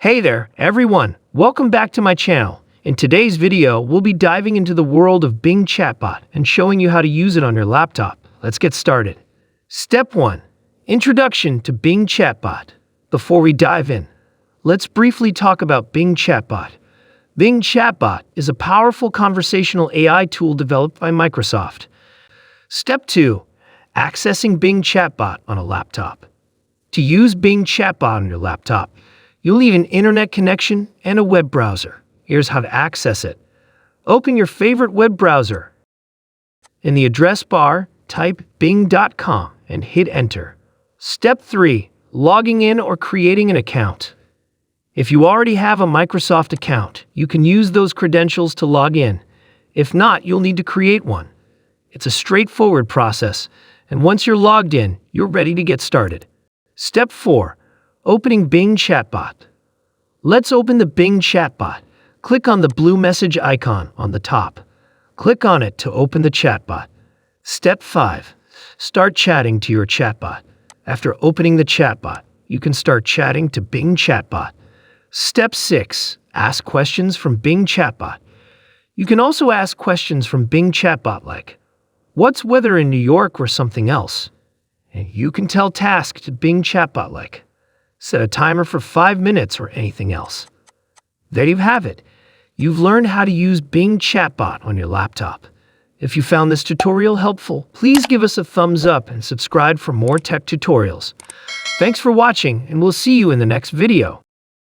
Hey there, everyone. Welcome back to my channel. In today's video, we'll be diving into the world of Bing Chatbot and showing you how to use it on your laptop. Let's get started. Step 1. Introduction to Bing Chatbot. Before we dive in, let's briefly talk about Bing Chatbot. Bing Chatbot is a powerful conversational AI tool developed by Microsoft. Step 2. Accessing Bing Chatbot on a laptop. To use Bing Chatbot on your laptop, you'll need an internet connection and a web browser. Here's how to access it. Open your favorite web browser. In the address bar, type bing.com and hit enter. Step 3. Logging in or creating an account. If you already have a Microsoft account, you can use those credentials to log in. If not, you'll need to create one. It's a straightforward process, and once you're logged in, you're ready to get started. Step 4. Opening Bing Chatbot. Let's open the Bing Chatbot. Click on the blue message icon on the top. Click on it to open the chatbot. Step 5. Start chatting to your chatbot. After opening the chatbot, you can start chatting to Bing Chatbot. Step 6. Ask questions from Bing Chatbot. You can also ask questions from Bing Chatbot like, "What's weather in New York?" or something else. And you can tell tasks to Bing Chatbot like, "Set a timer for 5 minutes" or anything else. There you have it. You've learned how to use Bing Chatbot on your laptop. If you found this tutorial helpful, please give us a thumbs up and subscribe for more tech tutorials. Thanks for watching, and we'll see you in the next video.